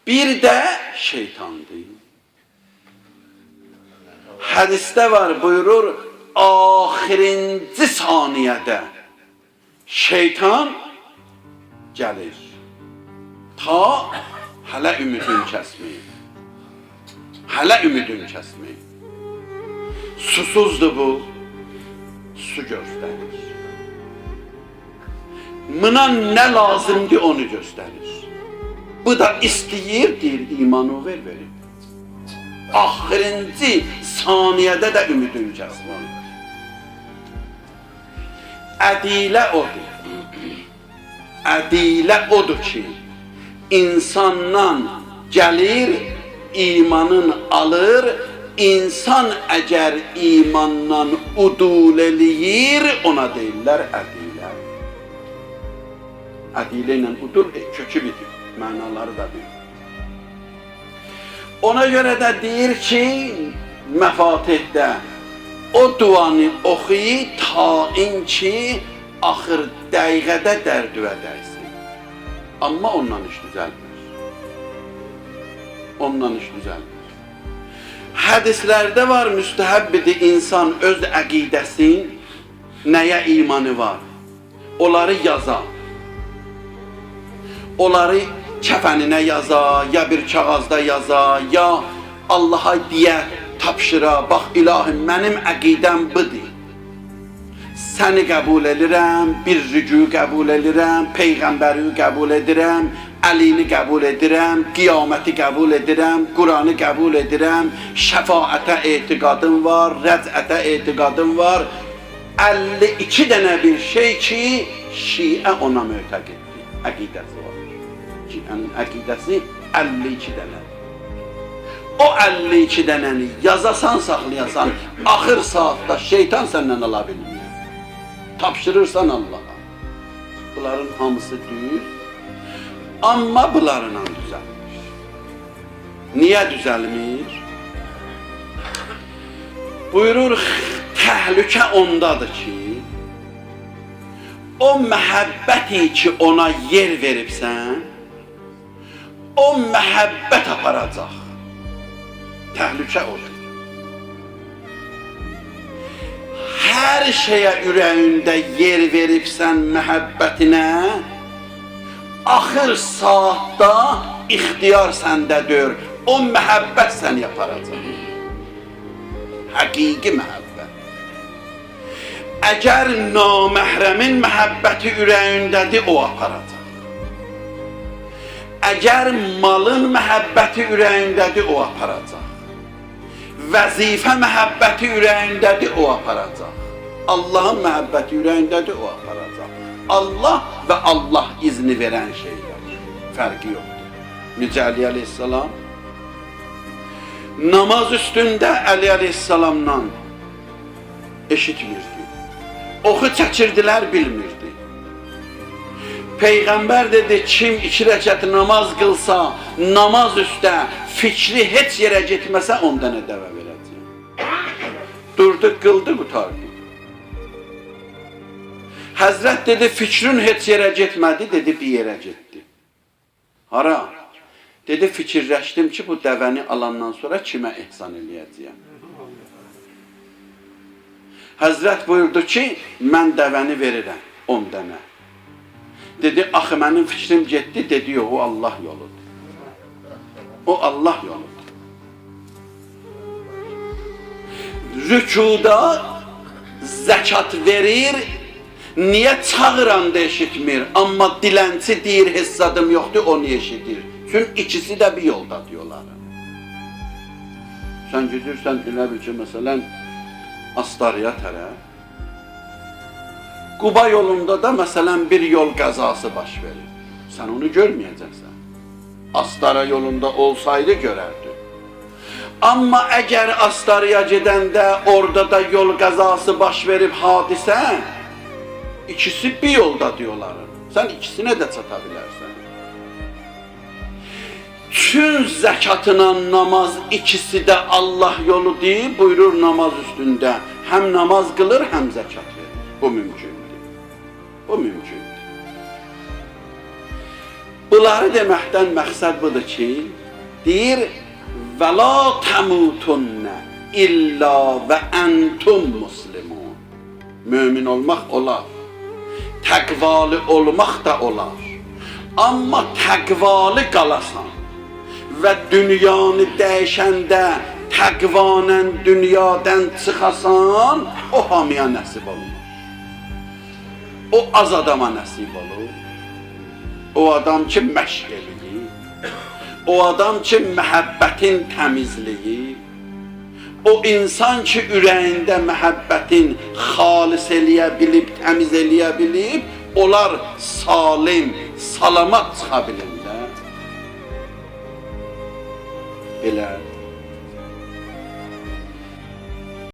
Bir de şeytandır. Hadiste var, buyurur, ahirinci saniyede şeytan gəlir. Ta hələ ümidin kəsməyin. Hələ ümidin kəsməyin. Susuzdur bu, su göstərir. Buna nə lazımdır onu göstərir. Bu da istəyir, deyir, imanı verir. Ahirinci saniyədə də ümidin kəsməyin. Ədilə odur. Ədilə odur ki, insandan gəlir, imanın alır, insan əgər imandan udul eləyir, ona deyirlər ədilə. Ədilə ilə udul, kökü bitir, mənaları da bilir. Ona görə də deyir ki, məfatihdə o duanı oxuy, tain ki, axır dəqiqədə dərdüvə dəysin. Amma ondan iş düzəlmir. Ondan iş düzəlmir. Hədislərdə var, müstəhəbbidir insan öz əqidəsin, nəyə imanı var, onları yaza. Onları kəfəninə yaza, ya bir kağızda yaza, ya Allaha deyə tapşıra, bax ilahim, mənim əqidəm budur. Səni qəbul edirəm, bir rücu qəbul edirəm, Peyğəmbəri qəbul edirəm, Əlini qəbul edirəm, qiyaməti qəbul edirəm, Quranı qəbul edirəm, şəfaətə etiqadım var, rəcətə etiqadım var. 52 dənə bir şey ki, Şiə ona mötəqiddir, əqidəsi var. Şiənin əqidəsi 52 dənə. O 52 dənəni yazasan, saxlayasan, axır saatda şeytan səndən ala bilmir. Tapşırırsan Allah'a. Bunların hamısı düz. Amma bunlarla düzəlmir. Niyə düzəlmir? Buyurur, təhlükə ondadır ki, o məhəbbəti ki ona yer veribsən, o məhəbbət aparacaq. Təhlükə odur. Hər şeyə ürəyində yer veribsən məhəbbətinə, axır saatda ixtiyar səndədir, o məhəbbət səni aparacaq. Həqiqi məhəbbət. Əgər naməhrəmin məhəbbəti ürəyindədir, o aparacaq. Əgər malın məhəbbəti ürəyindədir, o aparacaq. Vəzifə məhəbbəti ürəyindədir, o aparacaq. Allahın məhəbbəti ürəyindədir, o aparacaq. Allah və Allah izni verən şeylər. Fərqi yoxdur. Necə Əli əleyhissalam? Namaz üstündə Əli əleyhissalamdan eşitmirdi. Oxu çəkirdilər, bilmirdi. Peyğəmbər dedi, kim 2 rəkət namaz qılsa, namaz üstə fikri heç yerə getməsə, 10 dənə dəvə verəcək. Durdu, qıldı, qutardı. Həzrət dedi, fikrin heç yerə getmədi, dedi, bir yerə getdi. Hara? Dedi, fikirləşdim ki, bu dəvəni alandan sonra kimə ehsan eləyəcəyəm? Həzrət buyurdu ki, mən dəvəni verirəm, 10 dənə. Dedi, axı mənim fikrim getdi, dedi, yox, o Allah yoludur. O Allah yoludur. Rükuda zəkat verir, niyə çağıranda eşitmir, amma dilənçi deyir, hessadım yoxdur, onu eşitir. Çünki ikisi də bir yolda diyorlar. Sən gidirsən, elə bil ki, məsələn, Astarıya tərəf, Quba yolunda da məsələn bir yol qəzası baş verir. Sən onu görməyəcəksən. Astara yolunda olsaydı görərdi. Amma əgər Astarıya gedəndə orada da yol qəzası baş verib hadisə, ikisi bir yolda diyorlar. Sən ikisinə də çata bilərsən. Çün zəkatına namaz ikisi də Allah yolu deyib, buyurur namaz üstündə. Həm namaz qılır, həm zəkat verir. Bu mümkündür. Bu mümkündür. Bunları deməkdən məqsəd budur ki, deyir, və la təmutunne illa və əntum muslimun. Mömin olmaq olar, təqvalı olmaq da olar. Amma təqvalı qalasan və dünyanı dəyişəndə təqvanən dünyadan çıxasan, o hamıya nəsib olmaz. O az adama nəsib olur. O adam ki məşq eləyir, o adam ki məhəbbətin təmizliyi, o insan ki ürəyində məhəbbətin xalis eləyə bilib, təmiz eləyə bilib, onlar salim, salamat çıxa bilirlər. Belə